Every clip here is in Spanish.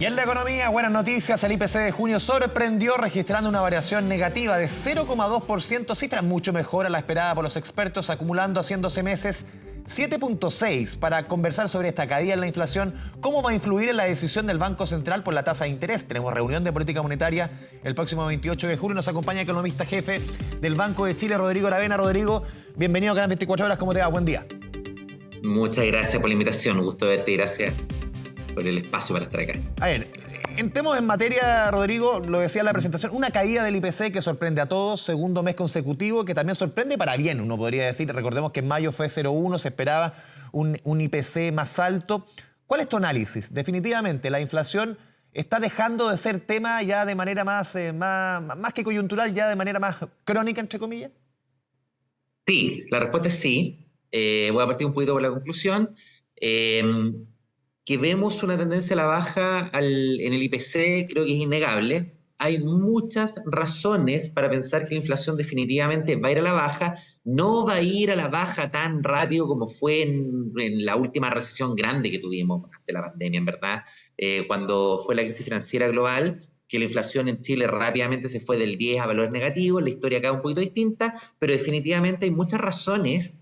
Y en la economía, buenas noticias, el IPC de junio sorprendió registrando una variación negativa de 0,2%, cifra mucho mejor a la esperada por los expertos, acumulando hace 12 meses 7,6%. Para conversar sobre esta caída en la inflación, cómo va a influir en la decisión del Banco Central por la tasa de interés. Tenemos reunión de política monetaria el próximo 28 de julio. Nos acompaña el economista jefe del Banco de Chile, Rodrigo Aravena. Rodrigo, bienvenido a Canal 24 Horas. ¿Cómo te va? Buen día. Muchas gracias por la invitación. Un gusto verte y gracias por el espacio para estar acá. A ver, entremos en materia, Rodrigo, lo decía en la presentación, una caída del IPC que sorprende a todos, segundo mes consecutivo, que también sorprende para bien, uno podría decir. Recordemos que en mayo fue 0,1, se esperaba un IPC más alto. ¿Cuál es tu análisis? Definitivamente, la inflación está dejando de ser tema ya de manera más que coyuntural, ya de manera más crónica, entre comillas. Sí, la respuesta es sí. Voy a partir un poquito por la conclusión. Que vemos una tendencia a la baja en el IPC, creo que es innegable. Hay muchas razones para pensar que la inflación definitivamente va a ir a la baja. No va a ir a la baja tan rápido como fue en la última recesión grande que tuvimos ante la pandemia, en verdad, cuando fue la crisis financiera global, que la inflación en Chile rápidamente se fue del 10 a valores negativos. La historia acá es un poquito distinta, pero definitivamente hay muchas razones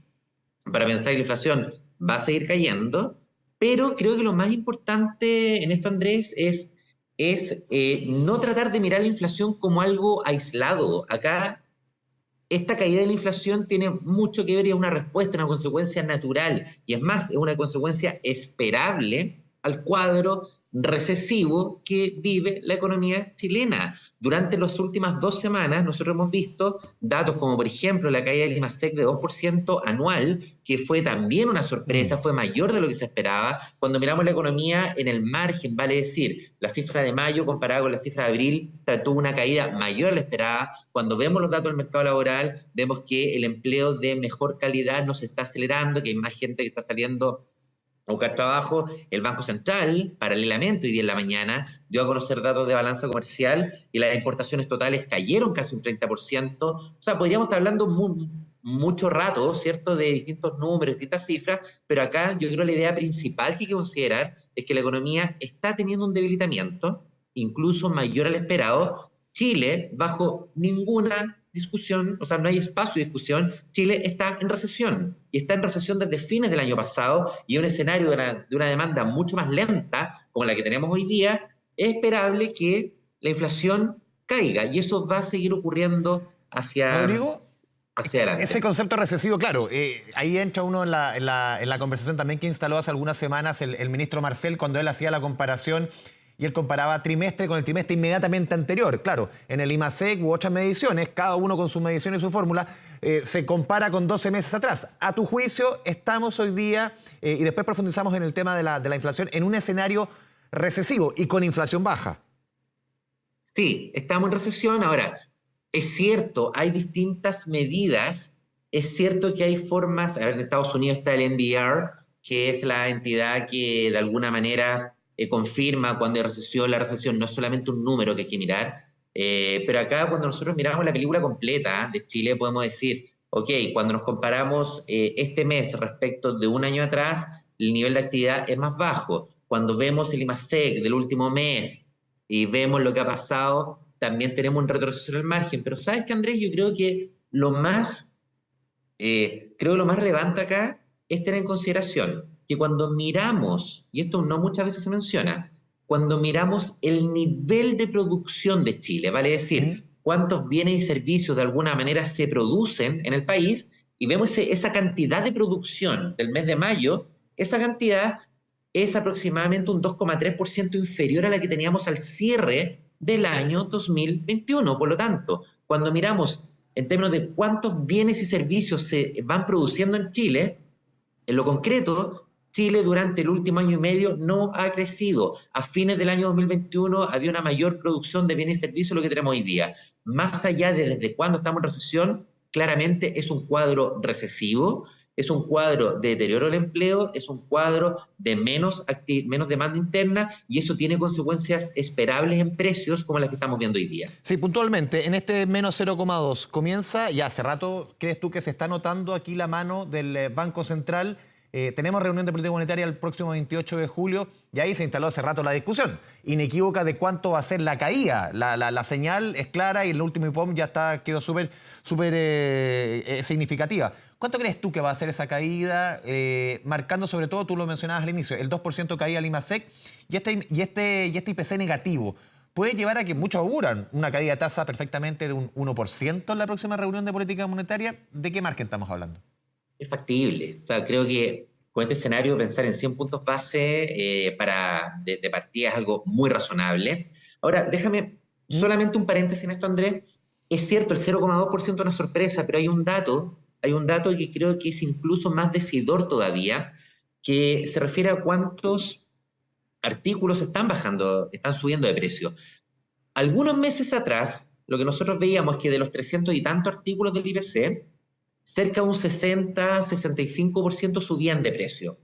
para pensar que la inflación va a seguir cayendo. Pero creo que lo más importante en esto, Andrés, es no tratar de mirar la inflación como algo aislado. Acá, esta caída de la inflación tiene mucho que ver y es una respuesta, una consecuencia natural. Y es más, es una consecuencia esperable al cuadro recesivo que vive la economía chilena. Durante las últimas 2 semanas nosotros hemos visto datos como, por ejemplo, la caída del IMASEC de 2% anual, que fue también una sorpresa, fue mayor de lo que se esperaba. Cuando miramos la economía en el margen, vale decir, la cifra de mayo comparada con la cifra de abril tuvo una caída mayor a la esperada. Cuando vemos los datos del mercado laboral, vemos que el empleo de mejor calidad no se está acelerando, que hay más gente que está saliendo a buscar trabajo. El Banco Central, paralelamente, hoy día en la mañana, dio a conocer datos de balanza comercial y las importaciones totales cayeron casi un 30%. O sea, podríamos estar hablando mucho rato, ¿cierto?, de distintos números, distintas cifras, pero acá yo creo que la idea principal que hay que considerar es que la economía está teniendo un debilitamiento, incluso mayor al esperado. Chile, bajo ninguna discusión, o sea, no hay espacio de discusión, Chile está en recesión, y está en recesión desde fines del año pasado, y en un escenario de una demanda mucho más lenta, como la que tenemos hoy día, es esperable que la inflación caiga, y eso va a seguir ocurriendo Rodrigo, hacia adelante. ese concepto recesivo, claro, ahí entra uno en la conversación también que instaló hace algunas semanas el ministro Marcel, cuando él hacía la comparación y él comparaba trimestre con el trimestre inmediatamente anterior. Claro, en el IMASEC u otras mediciones, cada uno con su medición y su fórmula, se compara con 12 meses atrás. A tu juicio, estamos hoy día, y después profundizamos en el tema de la inflación, en un escenario recesivo y con inflación baja. Sí, estamos en recesión. Ahora, es cierto, hay distintas medidas. Es cierto que hay formas. A ver, en Estados Unidos está el NBR, que es la entidad que de alguna manera confirma cuando hay recesión. La recesión no es solamente un número que hay que mirar, pero acá cuando nosotros miramos la película completa de Chile podemos decir, ok, cuando nos comparamos este mes respecto de un año atrás, el nivel de actividad es más bajo. Cuando vemos el IMASEC del último mes y vemos lo que ha pasado, también tenemos un retroceso en el margen. Pero ¿sabes qué, Andrés? Yo creo que lo más relevante acá es tener en consideración que cuando miramos, y esto no muchas veces se menciona, cuando miramos el nivel de producción de Chile, vale decir, cuántos bienes y servicios de alguna manera se producen en el país, y vemos esa cantidad de producción del mes de mayo, esa cantidad es aproximadamente un 2,3% inferior a la que teníamos al cierre del año 2021. Por lo tanto, cuando miramos en términos de cuántos bienes y servicios se van produciendo en Chile, en lo concreto, Chile durante el último año y medio no ha crecido. A fines del año 2021 había una mayor producción de bienes y servicios de lo que tenemos hoy día. Más allá de desde cuándo estamos en recesión, claramente es un cuadro recesivo, es un cuadro de deterioro del empleo, es un cuadro de menos demanda interna, y eso tiene consecuencias esperables en precios como las que estamos viendo hoy día. Sí, puntualmente, en este menos 0,2 comienza, y hace rato, ¿crees tú que se está notando aquí la mano del Banco Central Tenemos reunión de política monetaria el próximo 28 de julio y ahí se instaló hace rato la discusión inequívoca de cuánto va a ser la caída. La señal es clara y el último IPOM ya quedó súper significativa. ¿Cuánto crees tú que va a ser esa caída? Marcando sobre todo, tú lo mencionabas al inicio, el 2% caída al IMASEC y este IPC negativo. Puede llevar a que muchos auguran una caída de tasa perfectamente de un 1% en la próxima reunión de política monetaria. ¿De qué margen estamos hablando? Es factible. O sea, creo que con este escenario pensar en 100 puntos base de partida es algo muy razonable. Ahora, déjame solamente un paréntesis en esto, Andrés. Es cierto, el 0,2% es una sorpresa, pero hay un dato que creo que es incluso más decidor todavía, que se refiere a cuántos artículos están subiendo de precio. Algunos meses atrás, lo que nosotros veíamos es que de los 300 y tantos artículos del IPC, cerca de un 60-65% subían de precio.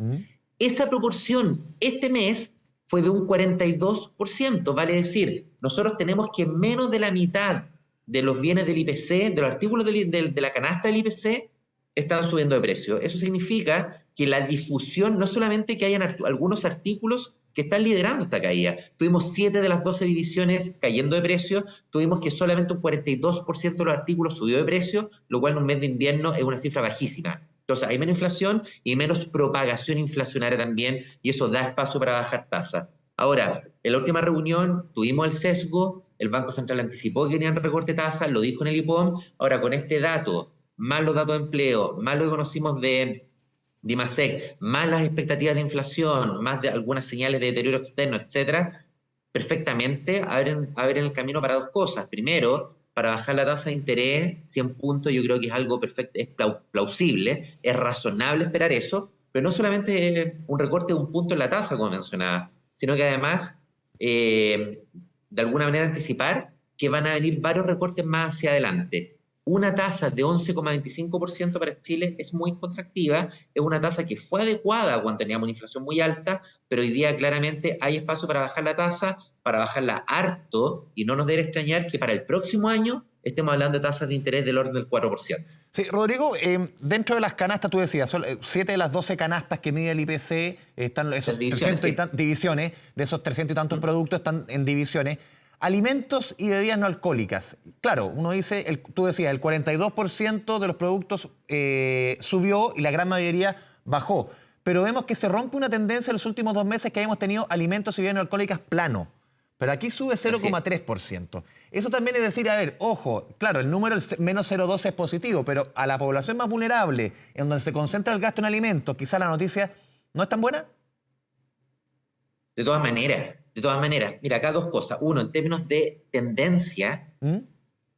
Esa proporción este mes fue de un 42%, vale decir, nosotros tenemos que menos de la mitad de los bienes del IPC, de los artículos de la canasta del IPC, están subiendo de precio. Eso significa que la difusión, no solamente que hayan algunos artículos que están liderando esta caída. Tuvimos 7 de las 12 divisiones cayendo de precio, tuvimos que solamente un 42% de los artículos subió de precio, lo cual en un mes de invierno es una cifra bajísima. Entonces hay menos inflación y menos propagación inflacionaria también, y eso da espacio para bajar tasas. Ahora, en la última reunión tuvimos el sesgo, el Banco Central anticipó que tenían recorte de tasas, lo dijo en el IPOM. Ahora, con este dato, más los datos de empleo, más lo que conocimos de IMASEC, más las expectativas de inflación, más de algunas señales de deterioro externo, etcétera, perfectamente abren el camino para dos cosas. Primero, para bajar la tasa de interés, 100 puntos, yo creo que es algo perfecto, es plausible, es razonable esperar eso, pero no solamente un recorte de un punto en la tasa, como mencionaba, sino que además, de alguna manera anticipar que van a venir varios recortes más hacia adelante. Una tasa de 11,25% para Chile es muy contractiva, es una tasa que fue adecuada cuando teníamos una inflación muy alta, pero hoy día claramente hay espacio para bajar la tasa, para bajarla harto, y no nos debe extrañar que para el próximo año estemos hablando de tasas de interés del orden del 4%. Sí, Rodrigo, dentro de las canastas, tú decías, son 7 de las 12 canastas que mide el IPC, están esos divisiones, de esos 300 y tantos productos están en divisiones. Alimentos y bebidas no alcohólicas. Claro, uno dice, tú decías, el 42% de los productos subió y la gran mayoría bajó. Pero vemos que se rompe una tendencia en los últimos 2 meses que hemos tenido alimentos y bebidas no alcohólicas plano. Pero aquí sube 0,3%. Eso también es decir, a ver, ojo, claro, el número menos 0,12 es positivo, pero a la población más vulnerable, en donde se concentra el gasto en alimentos, quizá la noticia no es tan buena. De todas maneras, mira, acá dos cosas. Uno, en términos de tendencia,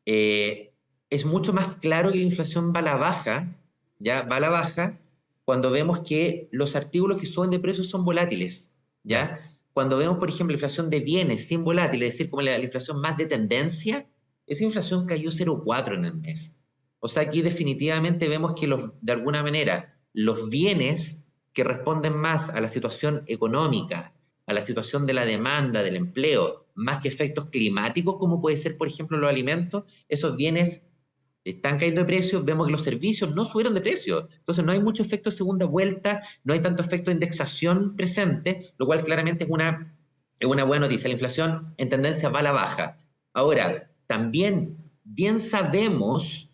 es mucho más claro que la inflación va a la baja, ¿ya? Va a la baja cuando vemos que los artículos que suben de precio son volátiles, ¿ya? Cuando vemos, por ejemplo, la inflación de bienes sin volátiles, es decir, como la inflación más de tendencia, esa inflación cayó 0,4 en el mes. O sea, aquí definitivamente vemos que de alguna manera los bienes que responden más a la situación económica, a la situación de la demanda, del empleo, más que efectos climáticos, como puede ser, por ejemplo, los alimentos, esos bienes están cayendo de precio. Vemos que los servicios no subieron de precio. Entonces no hay mucho efecto de segunda vuelta, no hay tanto efecto de indexación presente, lo cual claramente es una buena noticia. La inflación en tendencia va a la baja. Ahora, también bien sabemos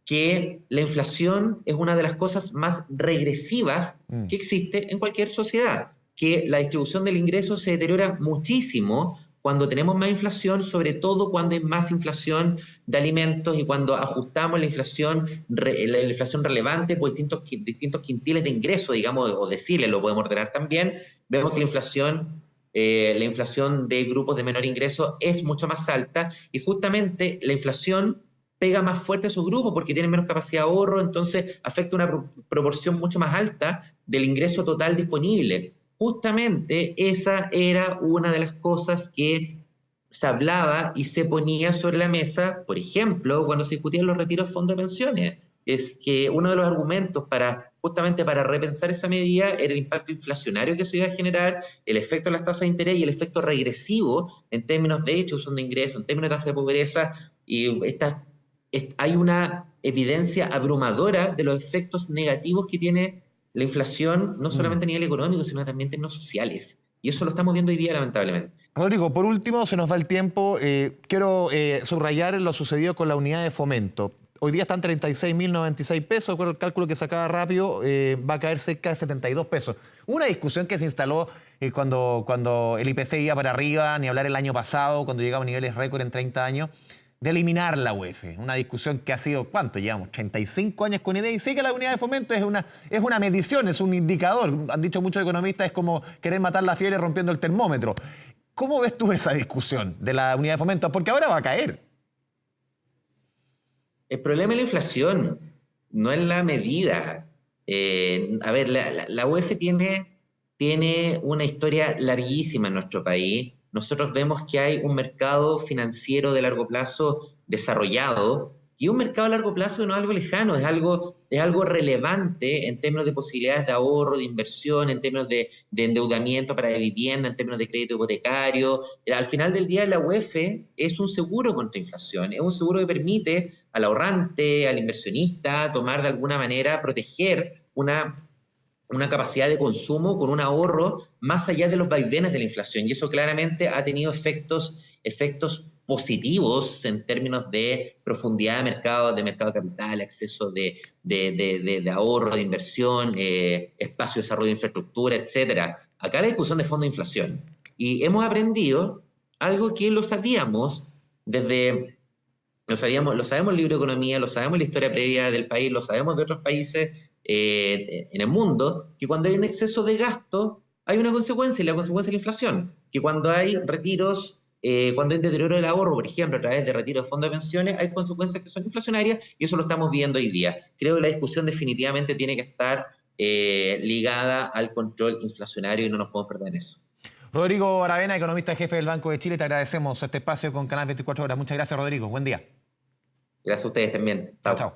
que la inflación es una de las cosas más regresivas que existe en cualquier sociedad, que la distribución del ingreso se deteriora muchísimo cuando tenemos más inflación, sobre todo cuando hay más inflación de alimentos y cuando ajustamos la inflación relevante por distintos quintiles de ingreso, digamos, o deciles, lo podemos ordenar también, vemos que la inflación de grupos de menor ingreso es mucho más alta, y justamente la inflación pega más fuerte a esos grupos porque tienen menos capacidad de ahorro, entonces afecta una proporción mucho más alta del ingreso total disponible. Justamente esa era una de las cosas que se hablaba y se ponía sobre la mesa, por ejemplo, cuando se discutían los retiros de fondos de pensiones. Es que uno de los argumentos justamente para repensar esa medida era el impacto inflacionario que se iba a generar, el efecto de las tasas de interés y el efecto regresivo en términos de distribución de ingresos, en términos de tasa de pobreza, y hay una evidencia abrumadora de los efectos negativos que tiene la inflación no solamente a nivel económico, sino también en términos sociales. Y eso lo estamos viendo hoy día, lamentablemente. Rodrigo, por último, se nos va el tiempo. Quiero subrayar lo sucedido con la unidad de fomento. Hoy día están 36.096 pesos, de acuerdo al cálculo que sacaba rápido, va a caer cerca de 72 pesos. Una discusión que se instaló cuando el IPC iba para arriba, ni hablar el año pasado, cuando llegaba a niveles récord en 30 años, de eliminar la UEF. Una discusión que ha sido, ¿cuánto? Llevamos 35 años con idea y sí que la unidad de fomento es una medición, es un indicador. Han dicho muchos economistas, es como querer matar la fiebre rompiendo el termómetro. ¿Cómo ves tú esa discusión de la unidad de fomento? Porque ahora va a caer. El problema es la inflación, no es la medida. A ver, la UEF tiene una historia larguísima en nuestro país. Nosotros vemos que hay un mercado financiero de largo plazo desarrollado y un mercado a largo plazo no es algo lejano, es algo relevante en términos de posibilidades de ahorro, de inversión, en términos de endeudamiento para vivienda, en términos de crédito hipotecario. Al final del día, la UEF es un seguro contra inflación, es un seguro que permite al ahorrante, al inversionista, tomar de alguna manera, proteger una capacidad de consumo con un ahorro más allá de los vaivenes de la inflación. Y eso claramente ha tenido efectos positivos en términos de profundidad de mercado de capital, acceso de ahorro, de inversión, espacio de desarrollo de infraestructura, etc. Acá la discusión de fondo de inflación. Y hemos aprendido algo que lo sabíamos lo sabemos en el libro de economía, lo sabemos en la historia previa del país, lo sabemos de otros países en el mundo, que cuando hay un exceso de gasto hay una consecuencia, y la consecuencia es la inflación. Que cuando hay retiros, cuando hay deterioro del ahorro, por ejemplo, a través de retiro de fondos de pensiones, hay consecuencias que son inflacionarias y eso lo estamos viendo hoy día. Creo que la discusión definitivamente tiene que estar ligada al control inflacionario y no nos podemos perder en eso. Rodrigo Aravena, economista jefe del Banco de Chile, te agradecemos este espacio con Canal 24 Horas. Muchas gracias, Rodrigo. Buen día. Gracias a ustedes también. Chao, chao.